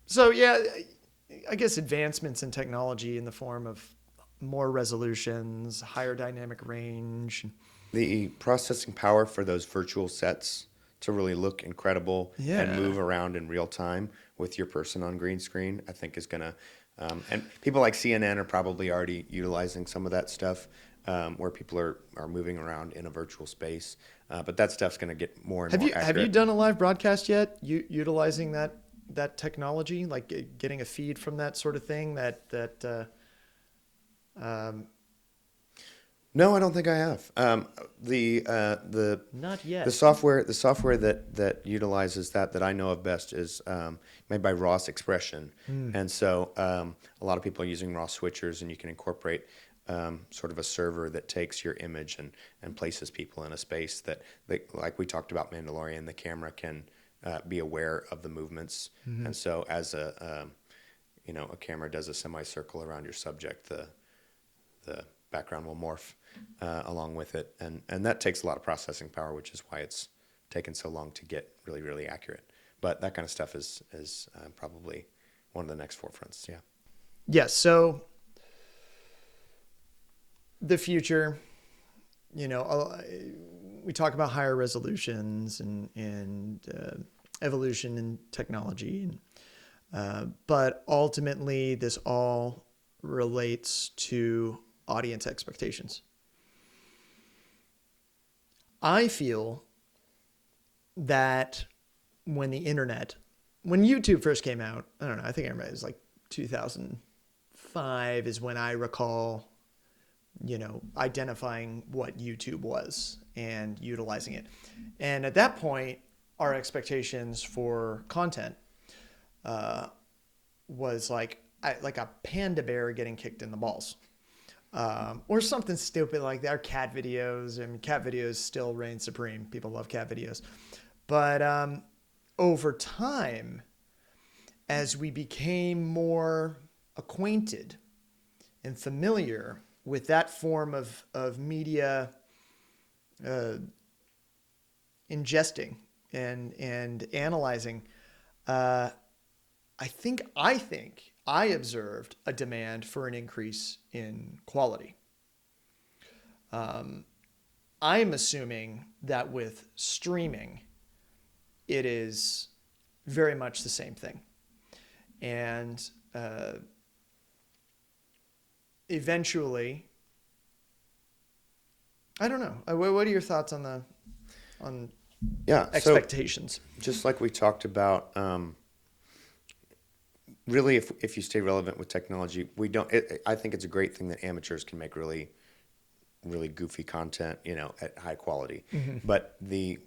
So yeah, I guess advancements in technology in the form of more resolutions, higher dynamic range. The processing power for those virtual sets to really look incredible and move around in real time with your person on green screen, I think is going to, and people like CNN are probably already utilizing some of that stuff, where people are moving around in a virtual space. But that stuff's going to get more and more accurate. Have you done a live broadcast yet, utilizing that technology, like getting a feed from that sort of thing? No, I don't think I have. Not yet. The software that utilizes that I know of best is made by Ross Expression, and so a lot of people are using Ross switchers, and you can incorporate sort of a server that takes your image and places people in a space that like we talked about Mandalorian, the camera can be aware of the movements, and so as a camera does a semicircle around your subject, the background will morph along with it, and that takes a lot of processing power, which is why it's taken so long to get really, really accurate. But that kind of stuff is probably one of the next forefronts. Yeah. Yes. So the future, we talk about higher resolutions and evolution in technology, but ultimately this all relates to audience expectations. I feel that when YouTube first came out, I don't know, I think I remember it was like 2005 is when I recall, identifying what YouTube was and utilizing it. And at that point, our expectations for content was like a panda bear getting kicked in the balls. Or something stupid like that, or cat videos. I mean, cat videos still reign supreme. People love cat videos. But over time, as we became more acquainted and familiar with that form of media ingesting and analyzing, I think I observed a demand for an increase in quality. I'm assuming that with streaming, it is very much the same thing. And eventually, I don't know. What are your thoughts on expectations? So just like we talked about, really, if you stay relevant with technology, I think it's a great thing that amateurs can make really, really goofy content, at high quality. Mm-hmm. But the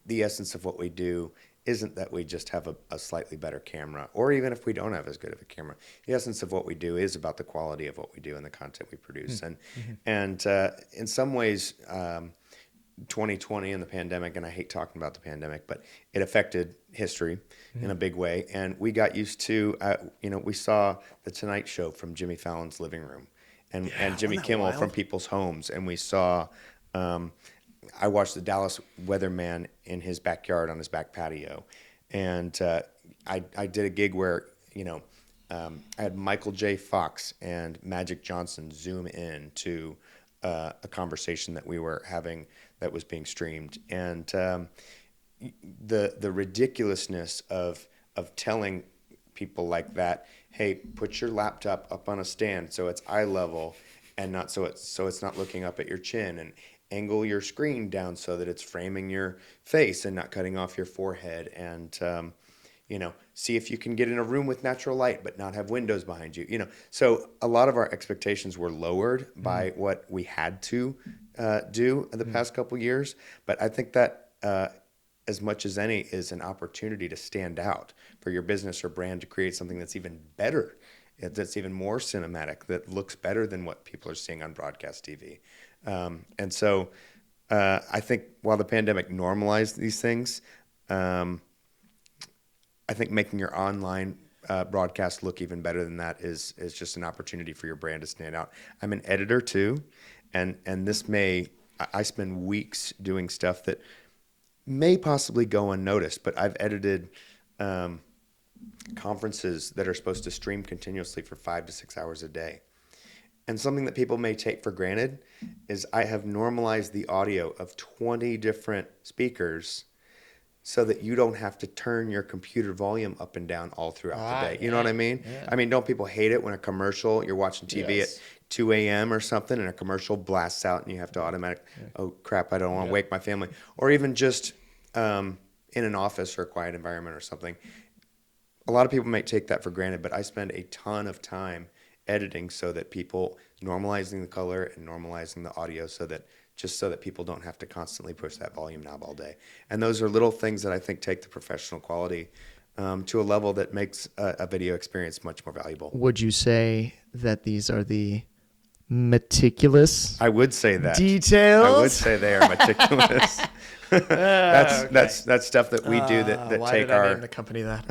essence of what we do isn't that we just have a slightly better camera, or even if we don't have as good of a camera. The essence of what we do is about the quality of what we do and the content we produce. Mm-hmm. And in some ways, 2020 and the pandemic, and I hate talking about the pandemic, but it affected history in a big way. And we got used to, we saw The Tonight Show from Jimmy Fallon's living room and Jimmy Kimmel from people's homes. And we saw, I watched the Dallas weatherman in his backyard on his back patio. And I did a gig where, I had Michael J. Fox and Magic Johnson zoom in to a conversation that we were having that was being streamed, and the ridiculousness of telling people like that, hey, put your laptop up on a stand so it's eye level and not so it's not looking up at your chin, and angle your screen down so that it's framing your face and not cutting off your forehead, and see if you can get in a room with natural light but not have windows behind you. So a lot of our expectations were lowered by what we had to do in the past couple years. But I think that as much as any is an opportunity to stand out for your business or brand, to create something that's even better, that's even more cinematic, that looks better than what people are seeing on broadcast TV. And so I think while the pandemic normalized these things, I think making your online broadcast look even better than that is just an opportunity for your brand to stand out. I'm an editor too, and I spend weeks doing stuff that may possibly go unnoticed, but I've edited conferences that are supposed to stream continuously for 5 to 6 hours a day. And something that people may take for granted is I have normalized the audio of 20 different speakers so that you don't have to turn your computer volume up and down all throughout the day. You know what I mean? Yeah. I mean, don't people hate it when a commercial, you're watching TV Yes. at 2 a.m. or something, and a commercial blasts out and you have to oh crap, I don't want to wake my family. Or even just in an office or a quiet environment or something. A lot of people might take that for granted, but I spend a ton of time editing so that normalizing the color and normalizing the audio so that people don't have to constantly push that volume knob all day. And those are little things that I think take the professional quality to a level that makes a video experience much more valuable. Would you say that these are the meticulous I would say that. details? I would say they are meticulous. That's stuff that we do that why take did I our. name the company that?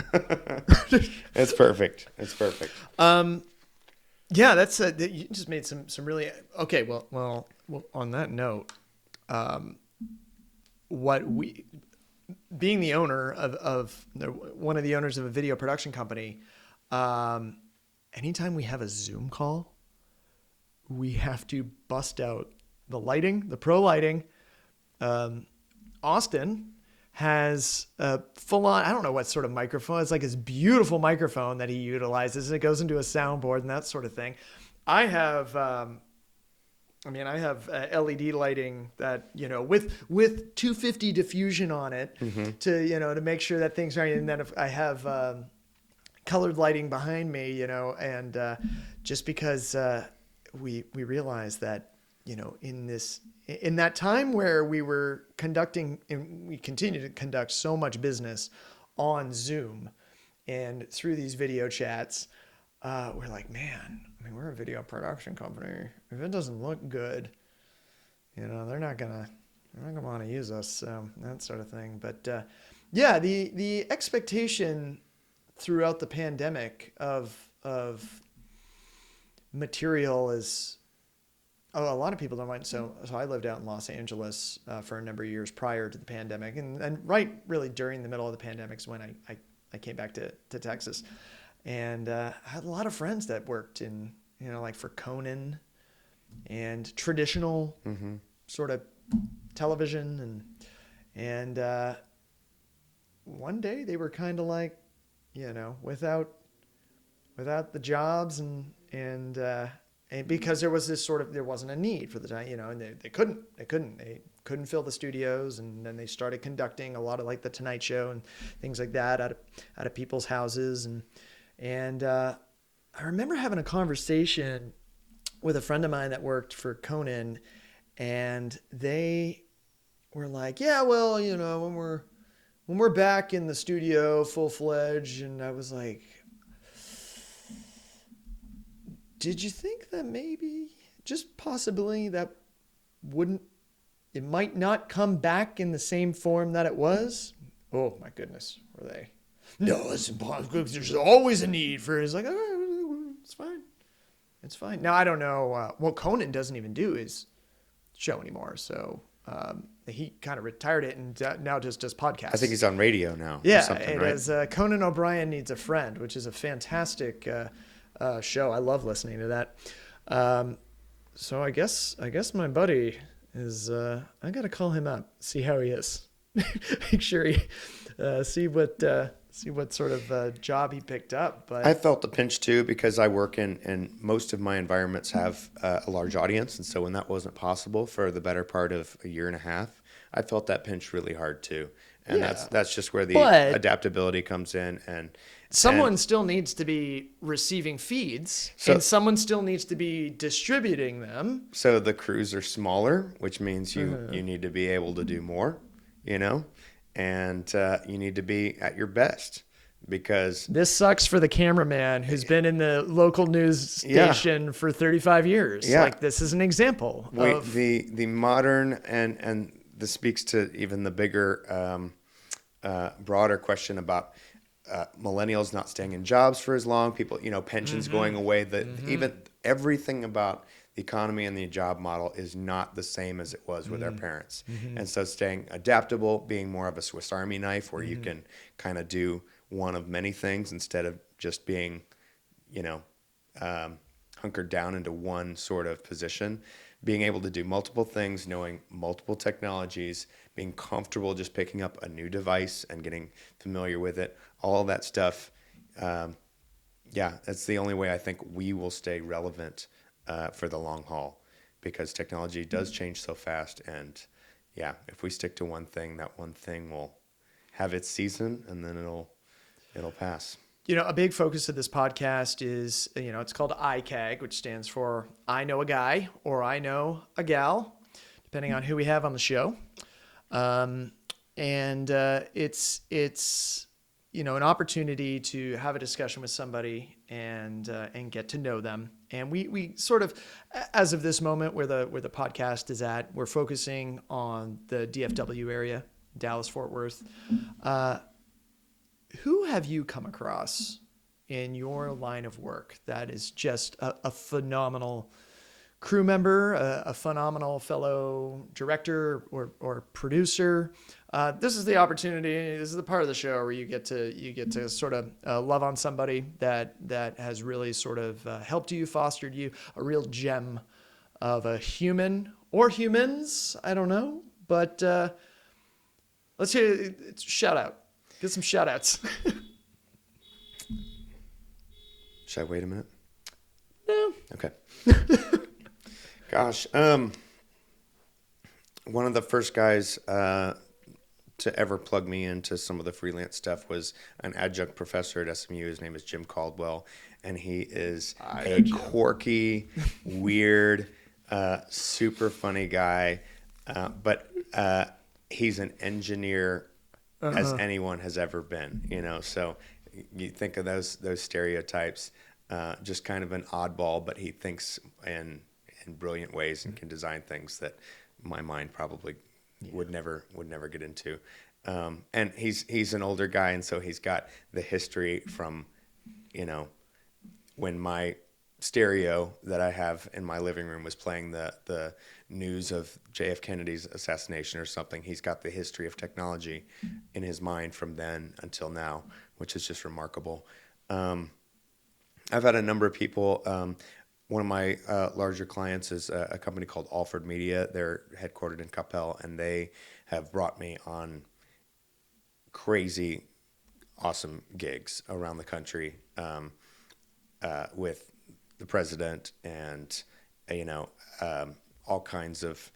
It's perfect. It's perfect. Yeah, that's you just made some really okay. Well, on that note, being the owner of one of the owners of a video production company, anytime we have a Zoom call, we have to bust out the lighting, the pro lighting. Austin has a full-on, I don't know what sort of microphone. It's like this beautiful microphone that he utilizes. It goes into a soundboard and that sort of thing. I have LED lighting that, with 250 diffusion on it to make sure that things are, and then if I have colored lighting behind me, and just because we realized that, in that time where we were conducting, and we continue to conduct so much business on Zoom and through these video chats, we're like, man, we're a video production company. If it doesn't look good, they're not gonna want to use us, so that sort of thing. But the expectation throughout the pandemic of material is. Oh, a lot of people don't mind. So I lived out in Los Angeles for a number of years prior to the pandemic, and really during the middle of the pandemic is when I came back to Texas, and I had a lot of friends that worked in like for Conan and traditional sort of television, and one day they were kind of like without the jobs and because there was there wasn't a need for the time, and they couldn't fill the studios, and then they started conducting a lot of like the Tonight Show and things like that out of people's houses, and I remember having a conversation with a friend of mine that worked for Conan, and they were like, yeah, well, when we're back in the studio full-fledged, and I was like, did you think that maybe, just possibly, that it might not come back in the same form that it was? Oh my goodness, were they? No, it's impossible. There's always a need for it. It's like, oh, it's fine. It's fine. Now, I don't know. Conan doesn't even do his show anymore. So he kind of retired it and now just does podcasts. I think he's on radio now. Yeah, it is Conan O'Brien Needs a Friend, which is a fantastic show. I love listening to that. So I guess my buddy is. I gotta call him up, see how he is, make sure he see what sort of job he picked up. But I felt the pinch too because I work in most of my environments have a large audience, and so when that wasn't possible for the better part of a year and a half, I felt that pinch really hard too. And Yeah. that's just where the But- adaptability comes in. And Someone still needs to be receiving feeds, So- and someone still needs to be distributing them. so the crews are smaller, which means Uh-huh. you need to be able to do more, you know, and you need to be at your best because This sucks for the cameraman who's been in the local news Yeah. station for 35 years. Yeah. Like, this is an example of the modern and this speaks to even the bigger, broader question about millennials not staying in jobs for as long, people, pensions going away, that even everything about the economy and the job model is not the same as it was with our parents. And so staying adaptable, being more of a Swiss Army knife where you can kind of do one of many things instead of just being, hunkered down into one sort of position, being able to do multiple things, knowing multiple technologies, being comfortable just picking up a new device and getting familiar with it, all of that stuff. That's the only way I think we will stay relevant for the long haul, because technology does change so fast. And if we stick to one thing, that one thing will have its season and then it'll pass. a big focus of this podcast is, it's called IKAG, which stands for I Know a Guy or I Know a Gal, depending on who we have on the show. It's an opportunity to have a discussion with somebody and get to know them. And we sort of, as of this moment where the podcast is at, we're focusing on the DFW area, Dallas, Fort Worth. Who have you come across in your line of work that is just a phenomenal crew member, a phenomenal fellow director or producer? This is the opportunity. This is the part of the show where you get to sort of love on somebody that has really sort of helped you, fostered you, a real gem of a human or humans. I don't know, but let's hear it. Shout out. Get some shout outs. Should I wait a minute? No. Okay. Gosh, one of the first guys to ever plug me into some of the freelance stuff was an adjunct professor at SMU. His name is Jim Caldwell, and he is a quirky, weird, super funny guy, but he's an engineer as anyone has ever been, so you think of those stereotypes, just kind of an oddball, but he thinks in brilliant ways and can design things that my mind probably would never get into. And he's an older guy, and so he's got the history from, when my stereo that I have in my living room was playing the news of JF Kennedy's assassination or something. He's got the history of technology in his mind from then until now, which is just remarkable. I've had a number of people. One of my larger clients is a company called Alford Media. They're headquartered in Capel, and they have brought me on crazy, awesome gigs around the country with the president and, all kinds of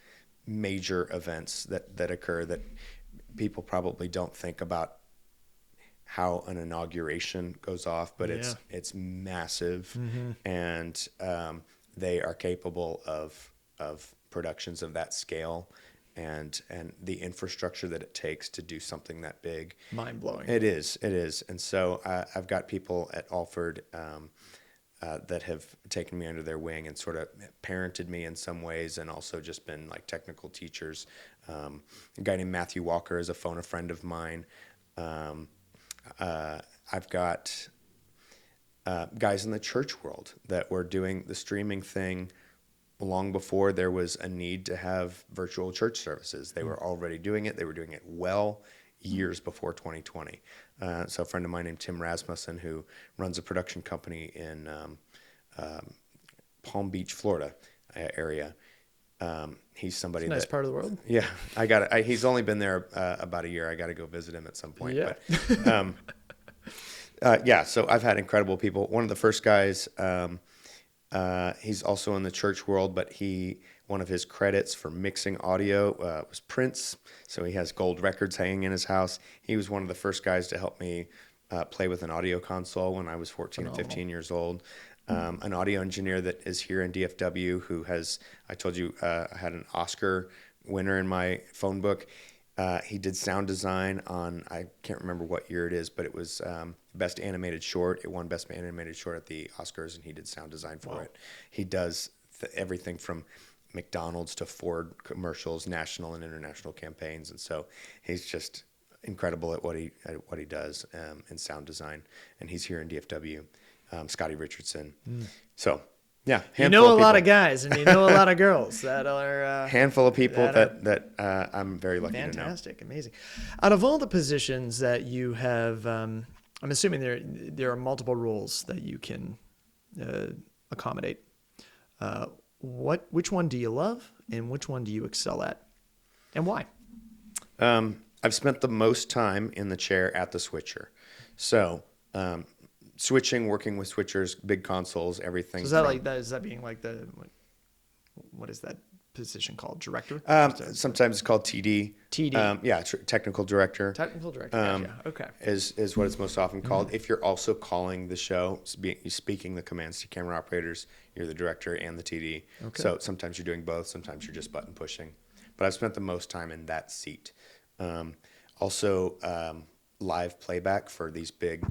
major events that occur that people probably don't think about how an inauguration goes off, but it's massive, and they are capable of productions of that scale, and the infrastructure that it takes to do something that big. Mind blowing. It is, and so I've got people at Alford that have taken me under their wing and sort of parented me in some ways, and also just been like technical teachers. A guy named Matthew Walker is a friend of mine. I've got guys in the church world that were doing the streaming thing long before there was a need to have virtual church services. They were already doing it. They were doing it well years before 2020. So a friend of mine named Tim Rasmussen, who runs a production company in Palm Beach, Florida area. He's somebody Nice part of the world. Yeah, he's only been there about a year. I got to go visit him at some point. Yeah. But, so I've had incredible people. One of the first guys He's also in the church world, but one of his credits for mixing audio was Prince. So he has gold records hanging in his house. He was one of the first guys to help me play with an audio console when I was 14 or 15 years old. An audio engineer that is here in DFW who has, I told you, I had an Oscar winner in my phone book. He did sound design on, I can't remember what year it is, but it was Best Animated Short. It won Best Animated Short at the Oscars, and he did sound design for it. He does everything from McDonald's to Ford commercials, national and international campaigns, and so he's just incredible at what he does in sound design. And he's here in DFW. Scotty Richardson. So. Yeah, you know a lot of guys and you know a lot of girls that are handful of people that I'm very lucky to know. Fantastic, amazing. Out of all the positions that you have, I'm assuming there are multiple roles that you can accommodate. Which one do you love and which one do you excel at, and why? I've spent the most time in the chair at the switcher, so. Switching, working with switchers, big consoles, everything. So is that like that? Is that being like what is that position called? Director? Sometimes it's called TD. TD. Yeah, technical director. Technical director. Okay. Is what it's most often called. If you're also calling the show, speaking the commands to camera operators, you're the director and the TD. Okay. So sometimes you're doing both. Sometimes you're just button pushing. But I've spent the most time in that seat. Also, live playback for these big.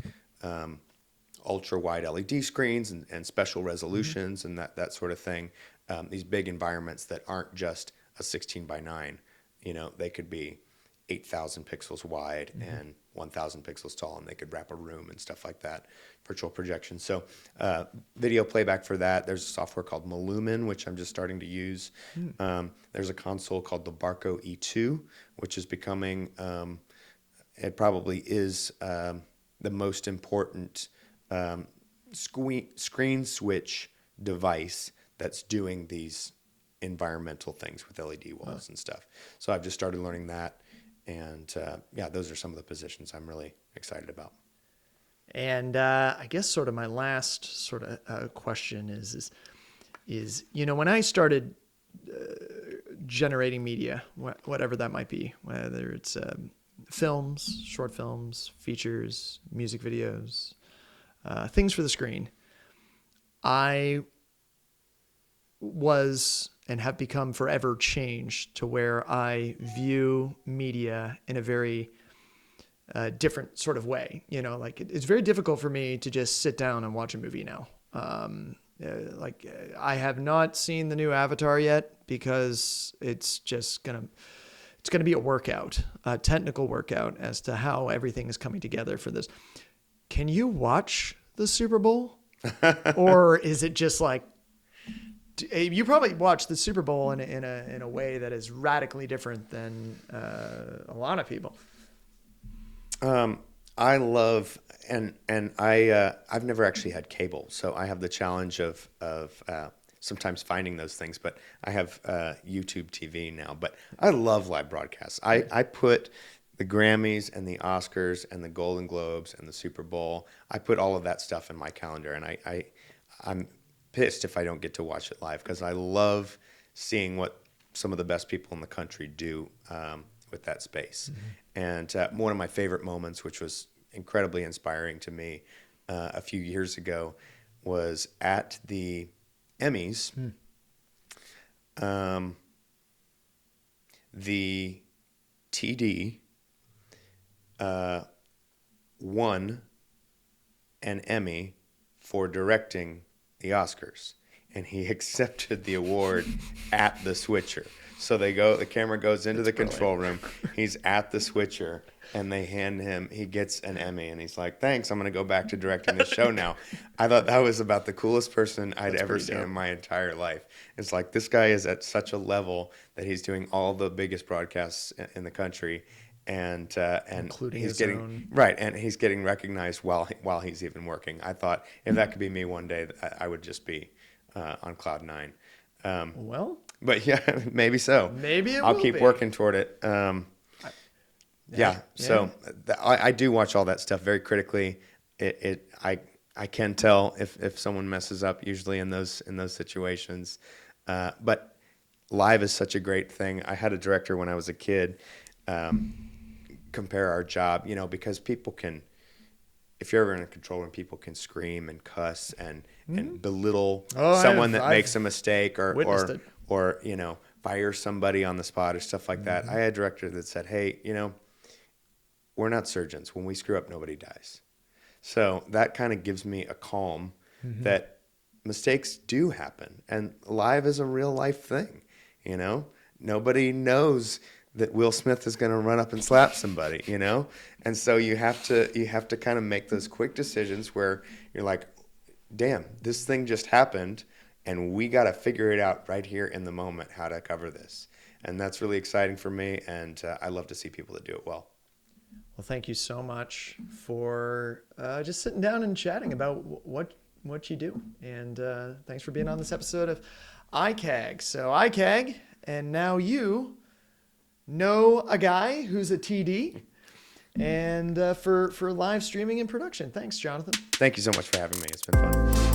Ultra wide LED screens and special resolutions and that sort of thing. These big environments that aren't just a 16:9. They could be 8,000 pixels wide and 1,000 pixels tall, and they could wrap a room and stuff like that. Virtual projection. So video playback for that. There's a software called Malumin, which I'm just starting to use. There's a console called the Barco E2, which is becoming, it probably is the most important screen switch device that's doing these environmental things with LED walls and stuff. So I've just started learning that, and those are some of the positions I'm really excited about. And I guess sort of my last sort of question is when I started generating media, whatever that might be, whether it's films, short films, features, music videos, things for the screen, I was and have become forever changed to where I view media in a very different sort of way. Like it's very difficult for me to just sit down and watch a movie now. I have not seen the new Avatar yet because it's going to be a workout, a technical workout as to how everything is coming together for this. Can you watch the Super Bowl? Or is it just like, you probably watch the Super Bowl in a way that is radically different than a lot of people. I love, and I've never actually had cable, so I have the challenge of sometimes finding those things, but I have YouTube TV now. But I love live broadcasts. I put the Grammys and the Oscars and the Golden Globes and the Super Bowl, I put all of that stuff in my calendar, and I'm pissed if I don't get to watch it live because I love seeing what some of the best people in the country do with that space. And one of my favorite moments, which was incredibly inspiring to me a few years ago, was at the Emmys. The TD won an Emmy for directing the Oscars, and he accepted the award at the switcher. So the camera goes into the control room. He's at the switcher, and they hand him, he gets an Emmy, and he's like, thanks, I'm going to go back to directing the show now. I thought that was about the coolest person I'd ever seen in my entire life. It's like, this guy is at such a level that he's doing all the biggest broadcasts in the country, and including he's his getting own. Right, and he's getting recognized while he's even working. I thought if that could be me one day, I would just be on cloud nine. But yeah, maybe so. Maybe I'll keep working toward it. So I do watch all that stuff very critically. I I can tell if someone messes up usually in those situations. But live is such a great thing. I had a director when I was a kid compare our job, because people can, if you're ever in a control room, people can scream and cuss and belittle someone that makes a mistake or fire somebody on the spot or stuff like that. I had a director that said, hey, we're not surgeons. When we screw up, nobody dies. So that kind of gives me a calm that mistakes do happen. And live is a real life thing, Nobody knows that Will Smith is going to run up and slap somebody, And so you have to kind of make those quick decisions where you're like, damn, this thing just happened and we got to figure it out right here in the moment how to cover this. And that's really exciting for me, and I love to see people that do it well. Well, thank you so much for just sitting down and chatting about what you do. And thanks for being on this episode of IKAG. So IKAG, and now you know a guy who's a TD and for live streaming and production. Thanks, Jonathan. Thank you so much for having me. It's been fun.